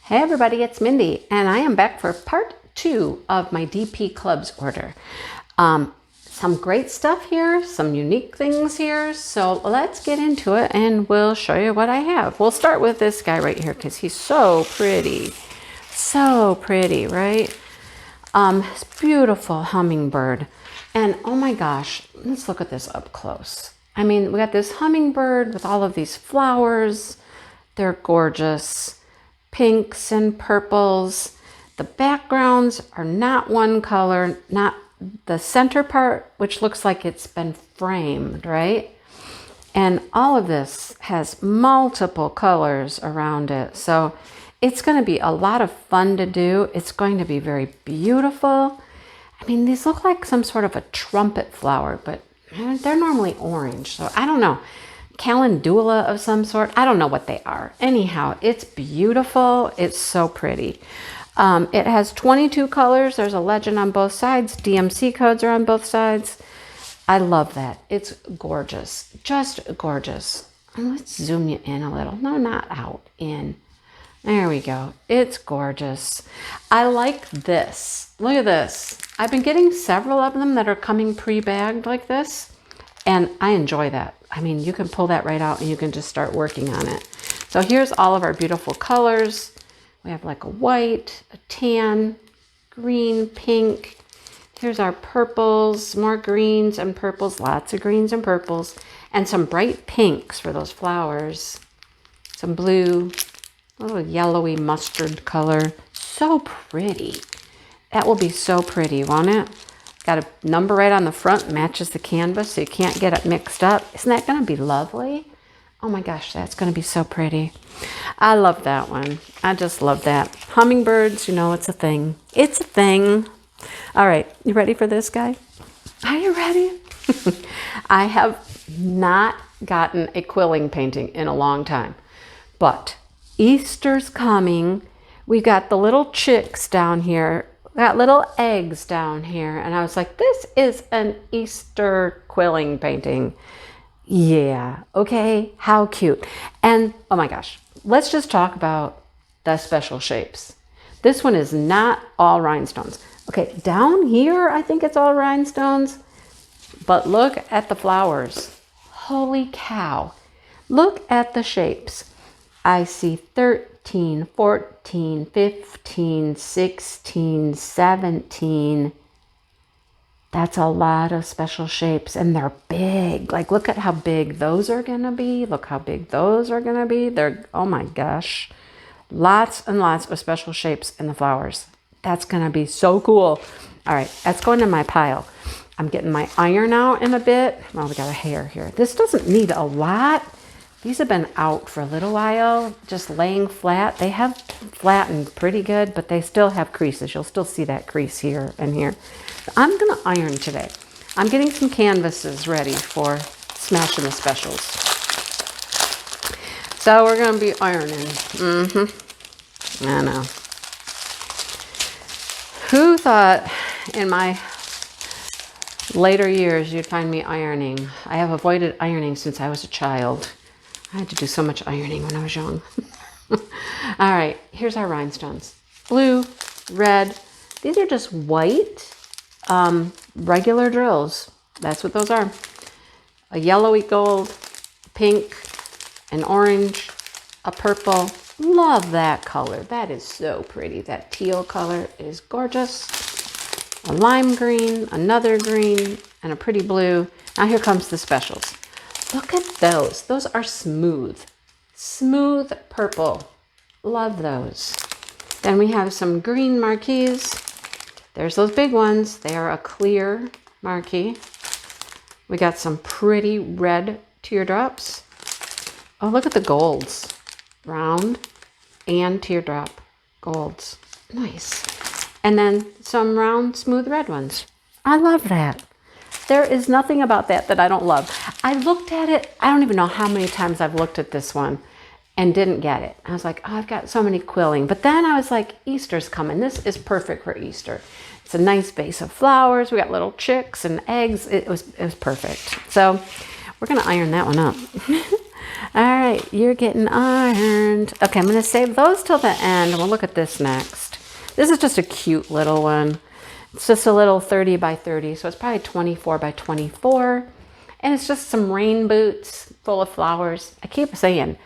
Hey everybody, it's Mindy, and I am back for part 2 of my DPClubs order. Some great stuff here, some unique things here, so let's get into it and we'll show you what I have. We'll start with this guy right here because he's so pretty. So pretty, right? This beautiful hummingbird. And oh my gosh, let's look at this up close. I mean, we got this hummingbird with all of these flowers. They're gorgeous. Pinks and purples. The backgrounds are not one color, not the center part, which looks like it's been framed, right? And all of this has multiple colors around it. So it's going to be a lot of fun to do. It's going to be very beautiful. I mean, these look like some sort of a trumpet flower, but they're normally orange. So I don't know. Calendula of some sort. I don't know what they are. Anyhow, it's beautiful. It's so pretty. It has 22 colors. There's a legend on both sides. DMC codes are on both sides. I love that. It's gorgeous. Just gorgeous. And let's zoom you in a little. No, not out. In. There we go. It's gorgeous. I like this. Look at this. I've been getting several of them that are coming pre-bagged like this. And I enjoy that. I mean, you can pull that right out and you can just start working on it. So here's all of our beautiful colors. We have like a white, a tan, green, pink. Here's our purples, more greens and purples, lots of greens and purples, and some bright pinks for those flowers. Some blue, a little yellowy mustard color. So pretty. That will be so pretty, won't it? Got a number right on the front, matches the canvas, so you can't get it mixed up. Isn't that going to be lovely? Oh my gosh, that's going to be so pretty. I love that one. I just love that. Hummingbirds, you know, it's a thing. It's a thing. All right, you ready for this guy? Are you ready? I have not gotten a quilling painting in a long time, but Easter's coming. We got the little chicks down here. Got little eggs down here, and I was like, this is an Easter quilling painting. Yeah, okay, how cute. And oh my gosh, let's just talk about the special shapes. This one is not all rhinestones. Okay, down here, I think it's all rhinestones, but look at the flowers. Holy cow. Look at the shapes. I see 13, 14, 15, 16, 17. That's a lot of special shapes, and they're big. Like, look at how big those are going to be. Look how big those are going to be. They're, oh my gosh, lots and lots of special shapes in the flowers. That's going to be so cool. All right, that's going in my pile. I'm getting my iron out in a bit. Oh, we got a hair here. This doesn't need a lot. These have been out for a little while, just laying flat. They have flattened pretty good, but they still have creases. You'll still see that crease here and here. So I'm going to iron today. I'm getting some canvases ready for smashing the specials. So we're going to be ironing. I know. Who thought in my later years you'd find me ironing? I have avoided ironing since I was a child. I had to do so much ironing when I was young. All right, here's our rhinestones. Blue, red. These are just white, regular drills. That's what those are. A yellowy gold, pink, an orange, a purple. Love that color. That is so pretty. That teal color is gorgeous. A lime green, another green, and a pretty blue. Now here comes the specials. Look at those. Those are smooth. Smooth purple. Love those. Then we have some green marquees. There's those big ones. They are a clear marquee. We got some pretty red teardrops. Oh, look at the golds. Round and teardrop golds. Nice. And then some round, smooth red ones. I love that. There is nothing about that that I don't love. I looked at it. I don't even know how many times I've looked at this one and didn't get it. I was like, oh, I've got so many quilling. But then I was like, Easter's coming. This is perfect for Easter. It's a nice vase of flowers. We got little chicks and eggs. It was perfect. So we're going to iron that one up. All right, you're getting ironed. Okay, I'm gonna save those till the end. We'll look at this next. This is just a cute little one. It's just a little 30 by 30, so it's probably 24 by 24. And it's just some rain boots full of flowers. I keep saying,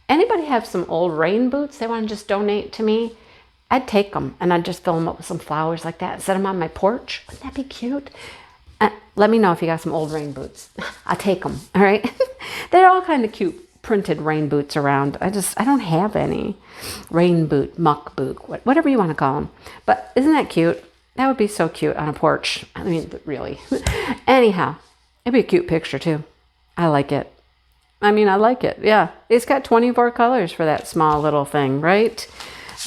anybody have some old rain boots they want to just donate to me? I'd take them and I'd just fill them up with some flowers like that and set them on my porch. Wouldn't that be cute? Let me know if you got some old rain boots. I'll take them, all right? They're all kind of cute printed rain boots around. I don't have any. Rain boot, muck boot, whatever you want to call them. But isn't that cute? That would be so cute on a porch. I mean, really. Anyhow, it'd be a cute picture too. I like it. I mean, I like it. Yeah, it's got 24 colors for that small little thing, right?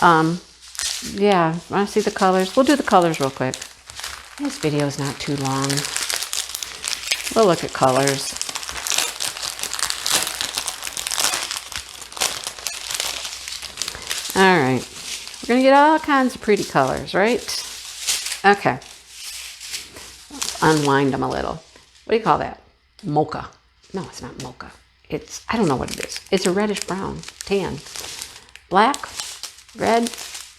Yeah, want to see the colors? We'll do the colors real quick. This video is not too long. We'll look at colors. All right, we're gonna get all kinds of pretty colors, right? Okay, unwind them a little. What do you call that? Mocha. No, it's not mocha. It's, I don't know what it is. It's a reddish brown, tan. Black, red,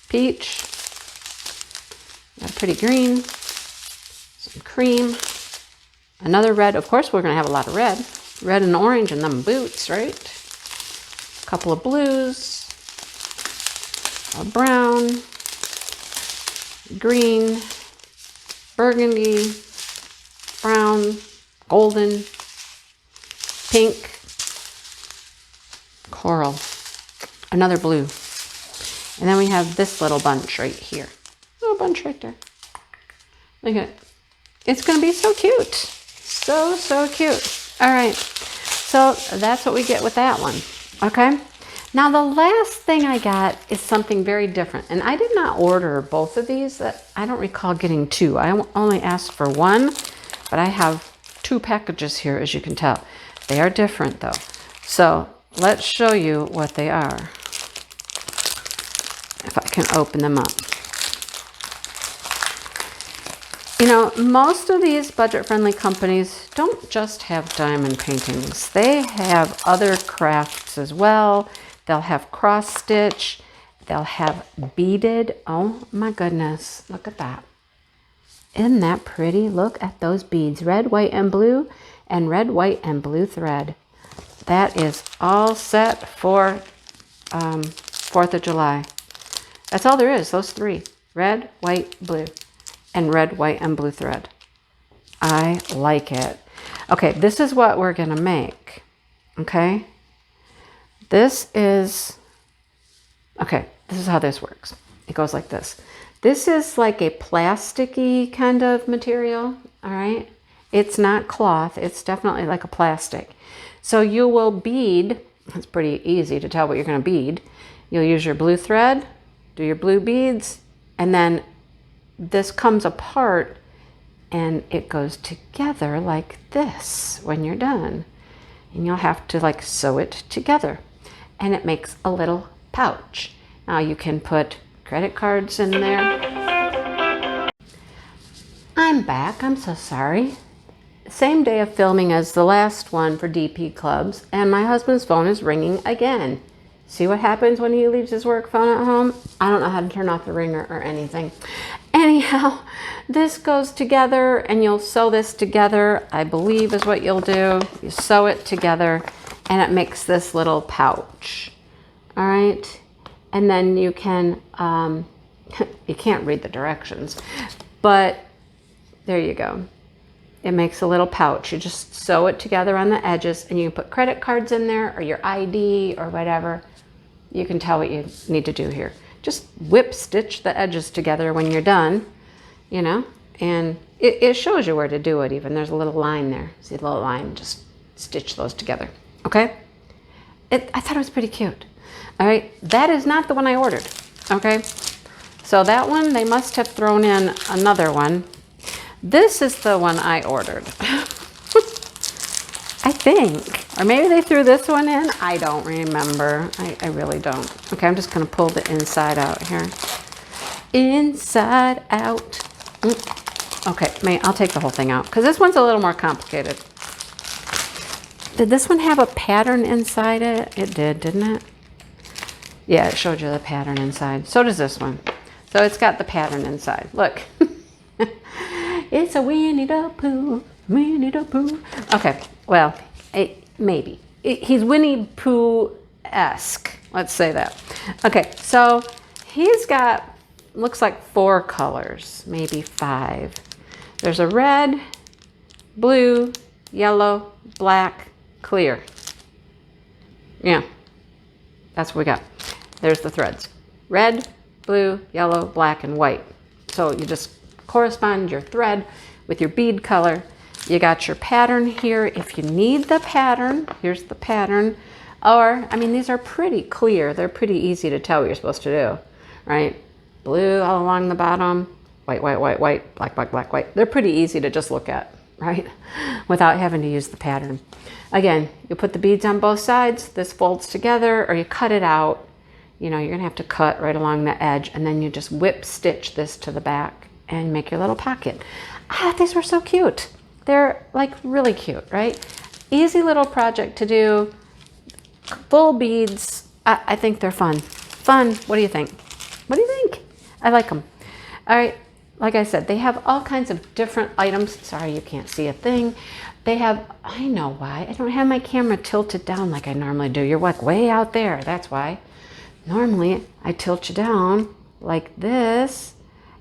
peach, a pretty green, some cream, another red. Of course, we're gonna have a lot of red. Red and orange and them boots, right? A couple of blues, a brown, green, burgundy, brown, golden, pink, coral, another blue. And then we have this little bunch right here. Little bunch right there. Look at it. It's going to be so cute. So, so cute. All right. So that's what we get with that one. Okay. Now the last thing I got is something very different. And I did not order both of these. I don't recall getting two. I only asked for one, but I have two packages here, as you can tell. They are different though. So let's show you what they are. If I can open them up. You know, most of these budget-friendly companies don't just have diamond paintings. They have other crafts as well. They'll have cross stitch. They'll have beaded. Oh my goodness, look at that. Isn't that pretty? Look at those beads, red, white, and blue, and red, white, and blue thread. That is all set for 4th of July. That's all there is, those three. Red, white, blue, and red, white, and blue thread. I like it. Okay, this is what we're gonna make, okay? This is how this works. It goes like this. This is like a plasticky kind of material, all right? It's not cloth, it's definitely like a plastic. So you will bead, it's pretty easy to tell what you're gonna bead. You'll use your blue thread, do your blue beads, and then this comes apart and it goes together like this when you're done. And you'll have to like sew it together. And it makes a little pouch. Now you can put credit cards in there. I'm back, I'm so sorry. Same day of filming as the last one for DPClubs, and my husband's phone is ringing again. See what happens when he leaves his work phone at home? I don't know how to turn off the ringer or anything. Anyhow, this goes together and you'll sew this together, I believe is what you'll do. You sew it together and it makes this little pouch. All right. And then you can, you can't read the directions, but there you go. It makes a little pouch. You just sew it together on the edges and you can put credit cards in there or your ID or whatever. You can tell what you need to do here. Just whip stitch the edges together when you're done, you know, and it shows you where to do it even. There's a little line there. See the little line? Just stitch those together, okay? I thought it was pretty cute. All right, that is not the one I ordered, okay? So that one, they must have thrown in another one. This is the one I ordered. I think, or maybe they threw this one in. I don't remember. I really don't. Okay, I'm just gonna pull the inside out here. Inside out. Okay, I'll take the whole thing out because this one's a little more complicated. Did this one have a pattern inside it? It did, didn't it? Yeah, it showed you the pattern inside. So does this one. So it's got the pattern inside. Look. It's a Winnie the Pooh. Winnie the Pooh. Okay, well, maybe. He's Winnie Pooh-esque. Let's say that. Okay, so he's got, looks like 4 colors, maybe 5. There's a red, blue, yellow, black, clear. Yeah, that's what we got. There's the threads. Red, blue, yellow, black, and white. So you just correspond your thread with your bead color. You got your pattern here. If you need the pattern, here's the pattern. Or, I mean, these are pretty clear. They're pretty easy to tell what you're supposed to do, right? Blue all along the bottom, white, white, white, white, black, black, black, white. They're pretty easy to just look at, right? Without having to use the pattern. Again, you put the beads on both sides, this folds together, or you cut it out. You know, you're gonna have to cut right along the edge, and then you just whip stitch this to the back and make your little pocket. Ah, these were so cute. They're like really cute, right? Easy little project to do. Full beads. I think they're fun. Fun. What do you think? What do you think? I like them. All right. Like I said, they have all kinds of different items. Sorry, you can't see a thing. They have, I know why. I don't have my camera tilted down like I normally do. You're like way out there. That's why. Normally, I tilt you down like this,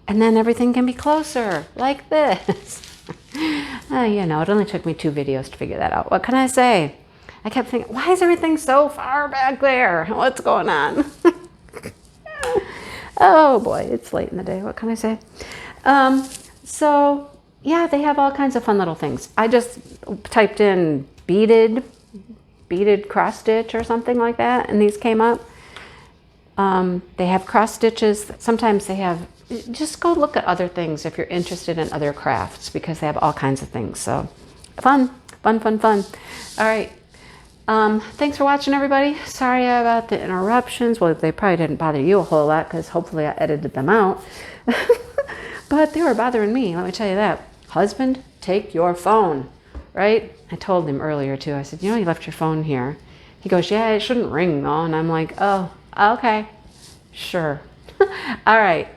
and then everything can be closer, like this. You know, it only took me 2 videos to figure that out. What can I say? I kept thinking, why is everything so far back there? What's going on? Oh boy, it's late in the day. What can I say? So, yeah, they have all kinds of fun little things. I just typed in beaded cross stitch or something like that, and these came up. They have cross stitches. Sometimes they have, just go look at other things if you're interested in other crafts, because they have all kinds of things. So fun, fun, fun, fun. All right. Thanks for watching, everybody. Sorry about the interruptions. Well, they probably didn't bother you a whole lot because hopefully I edited them out. But they were bothering me, let me tell you that. Husband, take your phone, right? I told him earlier too. I said, you know, you left your phone here. He goes, yeah, it shouldn't ring though. And I'm like, oh, okay, sure. All right.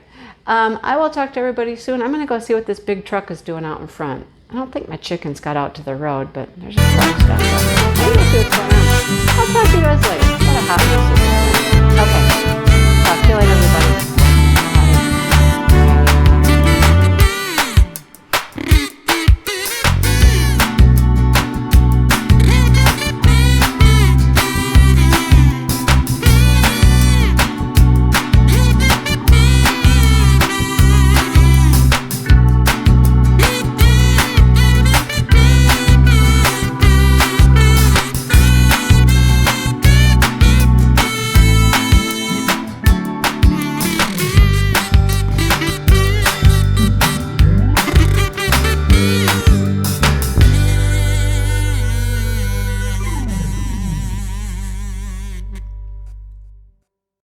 I will talk to everybody soon. I'm going to go see what this big truck is doing out in front. I don't think my chickens got out to the road, but there's a truck stuff. I'm going to see what's going on. I'll talk to you guys later.